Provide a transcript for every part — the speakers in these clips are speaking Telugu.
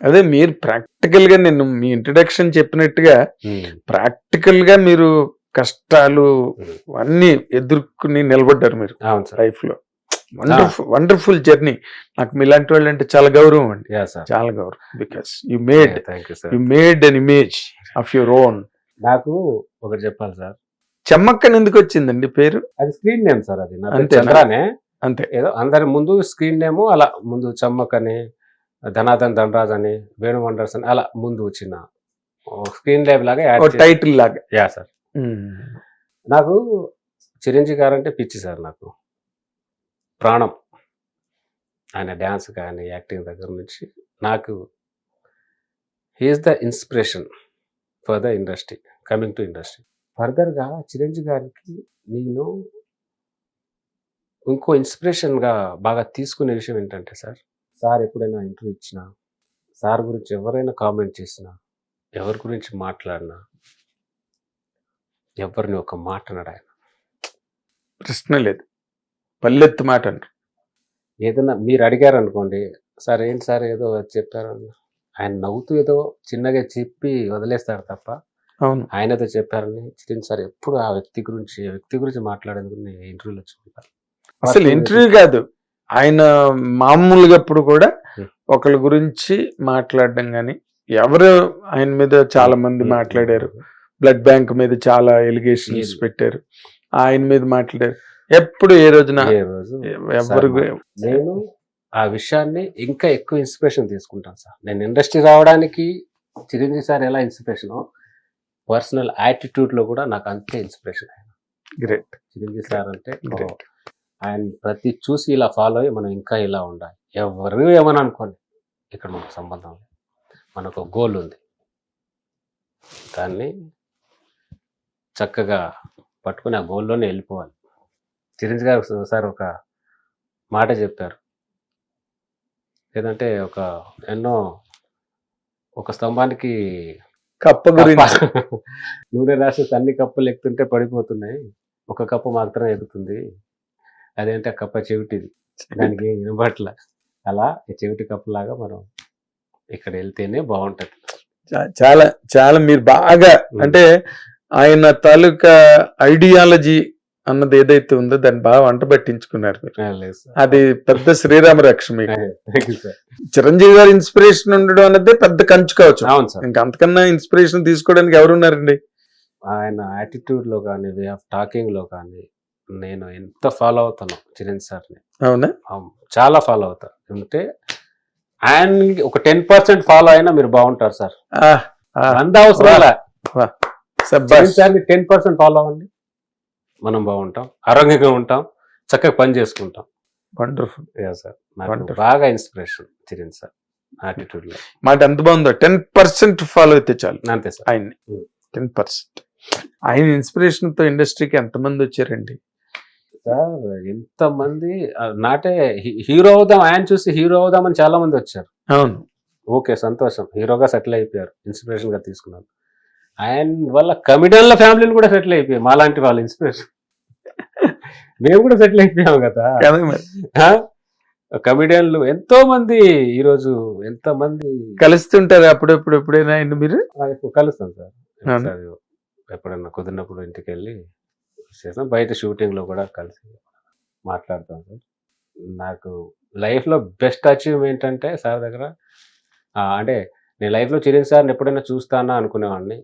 అదే మీరు ప్రాక్టికల్ గా నేను మీ ఇంట్రడక్షన్ చెప్పినట్టుగా ప్రాక్టికల్ గా మీరు కష్టాలు అన్ని ఎదుర్కొని నిలబడ్డారు మీరు అవును సార్. లైఫ్ లో. Wonderful journey. నాకు మీలాంటి వాళ్ళు అంటే చాలా గౌరవం అండి, యా సార్. చాలా గౌరవం. Because you thank you sir. Made an image of your own. నాకు ఒకటి చెప్పాలి సార్, చెమ్మక్కని ఎందుకు వచ్చిందండి పేరు? అది స్క్రీన్ నేమ్ సార్. అది నా పేరు అంతేనా? చంద్రానే. అంతే. ఏదో అందరి ముందు స్క్రీన్ నేమ్ అలా ముందు చమ్మక్ అని, ధనాధన్ ధనరాజ్ అని, వేణు వండర్స్ అని అలా ముందు వచ్చిన స్క్రీన్ నేమ్ లాగా యాడ్ చేసి- టైటిల్ లాగా. Yeah sir. నాకు చిరంజీవి గారు అంటే పిచ్చి సార్, నాకు ప్రాణం. ఆయన డ్యాన్స్ కానీ యాక్టింగ్ దగ్గర నుంచి నాకు he is the inspiration for the industry, coming to industry. ఫర్దర్గా చిరంజీవి గారికి నేను ఇంకో ఇన్స్పిరేషన్గా బాగా తీసుకునే విషయం ఏంటంటే సార్ ఎప్పుడైనా ఇంటర్వ్యూ ఇచ్చినా, సార్ గురించి ఎవరైనా కామెంట్ చేసినా, ఎవరి గురించి మాట్లాడినా ఎవరిని ఒక మాట అన్నాడు ఆయన. ప్రశ్న లేదు, పల్లెత్తు మాట అంటారు. ఏదైనా మీరు అడిగారు అనుకోండి, సార్ ఏంటి సార్ ఏదో చెప్పారన్న, ఆయన నవ్వుతూ ఏదో చిన్నగా చెప్పి వదిలేస్తారు తప్ప అవును, ఆయనతో చెప్పారని చిరంజీవి సార్ ఎప్పుడు ఆ వ్యక్తి గురించి మాట్లాడేందుకు నేను ఇంటర్వ్యూలో చూడాలి. అసలు ఇంటర్వ్యూ కాదు, ఆయన మామూలుగా అప్పుడు కూడా ఒకళ్ళ గురించి మాట్లాడడం కానీ, ఎవరు ఆయన మీద చాలా మంది మాట్లాడారు, బ్లడ్ బ్యాంక్ మీద చాలా ఎలిగేషన్స్ పెట్టారు, ఆయన మీద మాట్లాడారు. ఎప్పుడు ఏ రోజున ఎవరు నేను ఆ విషయాన్ని ఇంకా ఎక్కువ ఇన్స్పిరేషన్ తీసుకుంటాను సార్. నేను ఇండస్ట్రీ రావడానికి చిరంజీవి సార్ ఎలా ఇన్స్పిరేషన్, పర్సనల్ యాటిట్యూడ్ లో కూడా నాకు అంతే ఇన్స్పిరేషన్. ఆయన గ్రేట్. చిరంజీవి సార్ అంటే ఆయన ప్రతి చూసి ఇలా ఫాలో అయ్యి మనం ఇంకా ఇలా ఉండాలి. ఎవరు ఏమని అనుకోండి, ఇక్కడ మనకు సంబంధం లేదు, మనకు ఒక గోల్ ఉంది, దాన్ని చక్కగా పట్టుకుని ఆ గోల్లోనే వెళ్ళిపోవాలి. చిరంజీవి గారు సార్ ఒక మాట చెప్పారు, ఏదంటే ఒక స్తంభానికి కప్ప గురించి నూనె రాసి అన్ని కప్పులు ఎక్కుతుంటే పడిపోతున్నాయి, ఒక కప్పు మాత్రం ఎక్కుతుంది, అదేంటే ఆ కప్ప చెవిటిది, దానికి వినబట్ల. అలా చెవిటి కప్పులాగా మనం ఇక్కడ వెళ్తేనే బాగుంటది. చాలా చాలా మీరు బాగా అంటే ఆయన తాలూకా ఐడియాలజీ అన్నది ఏదైతే ఉందో దాన్ని బాగా వంట పట్టించుకున్నారు మీరు. అది పెద్ద శ్రీరామ రక్ష. మీకు చిరంజీవి గారి ఇన్స్పిరేషన్ ఉండడం అన్నదే పెద్ద కంచు కావచ్చు. అవును సార్. ఇంకా అంతకన్నా ఇన్స్పిరేషన్ తీసుకోవడానికి ఎవరున్నారండి? ఆయన యాటిట్యూడ్ లో కానీ, వే ఆఫ్ టాకింగ్ లో కానీ నేను ఎంత ఫాలో అవుతాను చిరంజీవి సార్ని. అవునా? చాలా ఫాలో అవుతా. అంటే ఆయన ఒక 10% ఫాలో అయినా మీరు బాగుంటారు సార్. అంత అవసరం సార్ని 10% ఫాలో అవ్వండి, మనం బాగుంటాం, ఆరోగ్యంగా ఉంటాం, చక్కగా పని చేసుకుంటాం. వండర్ఫుల్. సార్ నాకు బాగా ఇన్స్పిరేషన్ చిరంజీవి సార్ యాటిట్యూడ్ లో. మాట ఎంత బాగుందో. 10% ఫాలో అయితే చాలు. అంతే సార్. ఆయన్ని 10%. ఆయన ఇన్స్పిరేషన్ తో ఇండస్ట్రీకి ఎంతమంది వచ్చారండి సార్? ఎంతమంది నాటే హీరో అవుదాం, ఆయన చూసి హీరో అవుదామని చాలా మంది వచ్చారు. అవును, ఓకే, సంతోషం, హీరోగా సెటిల్ అయిపోయారు, ఇన్స్పిరేషన్ గా తీసుకున్నారు. ఆయన వల్ల కమిడియన్ల ఫ్యామిలీలు కూడా సెటిల్ అయిపోయాయి, మాలాంటి వాళ్ళు ఇన్స్పిరేషన్. మేము కూడా సెటిల్ అయిపోయాం కదా. కమిడియన్లు ఎంతో మంది ఈరోజు ఎంతమంది కలుస్తుంటారు అప్పుడప్పుడు. ఎప్పుడైనా ఆయన మీరు? కలుస్తాం సార్, ఎప్పుడైనా కుదిరినప్పుడు ఇంటికి వెళ్ళి చేస్తాం, బయట షూటింగ్ లో కూడా కలిసి మాట్లాడతాం సార్. నాకు లైఫ్ లో బెస్ట్ అచీవ్మెంట్ అంటే సార్ దగ్గర, అంటే నేను లైఫ్ లో చిరంజీవి సార్ని ఎప్పుడైనా చూస్తానా అనుకునేవాడిని.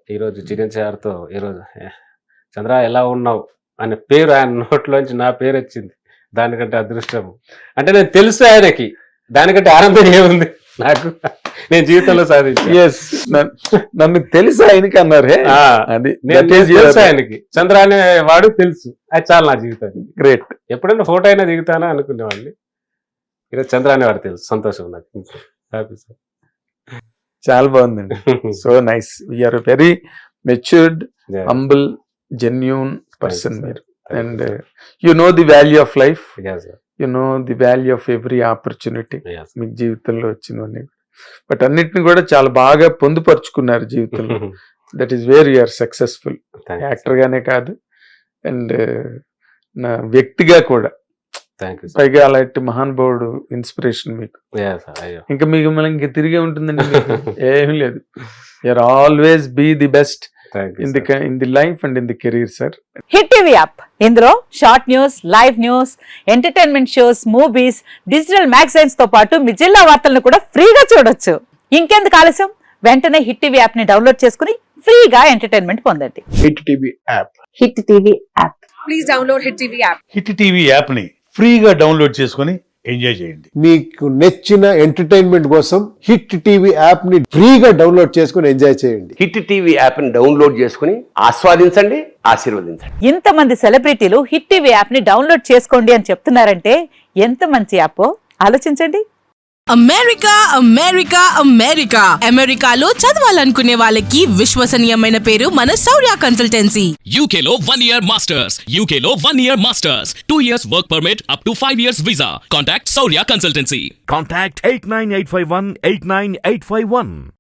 ఈరోజు చిరంజీవి సార్తో ఈరోజు చంద్ర ఎలా ఉన్నావు అనే పేరు ఆయన నోట్లోంచి నా పేరు వచ్చింది. దానికంటే అదృష్టం అంటే నేను తెలుసు ఆయనకి, దానికంటే ఆనందం ఏముంది నాకు, నేను జీవితంలో సాధించాను. నన్ను తెలుసు ఆయనకి అన్నారే, అది తెలుసు ఆయనకి, చంద్ర అనే వాడు తెలుసు, అది చాలా నా జీవితానికి. గ్రేట్. ఎప్పుడైనా ఫోటో అయినా దిగుతానా అనుకునేవాడిని, ఈరోజు చంద్ర అనేవాడు తెలుసు, సంతోషం నాకు, హ్యాపీ సార్. చాలా బాగుందండి. So nice. We are very matured, humble, genuine person మీరు. And you know the value of life, you know the value of every opportunity. మీకు జీవితంలో వచ్చినవన్నీ, బట్ అన్నిటిని కూడా చాలా బాగా పొందుపరుచుకున్నారు జీవితంలో. That is where you are successful, actor గానే కాదు అండ్ నా వ్యక్తిగా కూడా థ్యాంక్ యూ సార్. పైగా అలాంటి మహానుభావుడు ఇన్స్పిరేషన్ మీకు. సార్ అయ్యో ఇంకా మీకు మళ్ళీ ఇంకా తిరిగే ఉంటుందండి మీకు. ఏమీ లేదు. You are always be the best thank you in the life and in the career sir. Hit TV app ఇందులో short news, live news, entertainment shows, movies, digital magazines తో పాటు మీ జిల్లా వార్తలను కూడా ఫ్రీగా చూడొచ్చు. ఇంకెందుకు ఆలస్యం, వెంటనే హిట్ టీవీ యాప్ ని డౌన్లోడ్ చేసుకుని ఫ్రీగా ఎంటర్టైన్మెంట్ పొందండి. Hit TV app. Hit TV app. Please download Hit TV app. Hit TV యాప్ని ఫ్రీగా డౌన్లోడ్ చేసుకొని ఎంజాయ్ చేయండి. మీకు నచ్చిన ఎంటర్టైన్మెంట్ కోసం హిట్ టీవీ యాప్ ని ఫ్రీగా డౌన్లోడ్ చేసుకుని ఎంజాయ్ చేయండి. హిట్ టీవీ యాప్ని డౌన్లోడ్ చేసుకుని ఆస్వాదించండి, ఆశీర్వదించండి. ఇంతమంది సెలబ్రిటీలు హిట్ టీవీ యాప్ ని డౌన్లోడ్ చేసుకోండి అని చెప్తున్నారంటే ఎంత మంచి యాప్ ఆలోచించండి. అమెరికా అమెరికా అమెరికా అమెరికాలో చదవాలనుకునే వాళ్ళకి విశ్వసనీయమైన పేరు మన శౌర్య కన్సల్టెన్సీ. UK లో 1 year masters. UK లో 1 year masters. 2 years work permit up to 5 years visa. Contact Saurya Consultancy. Contact 89851 89851.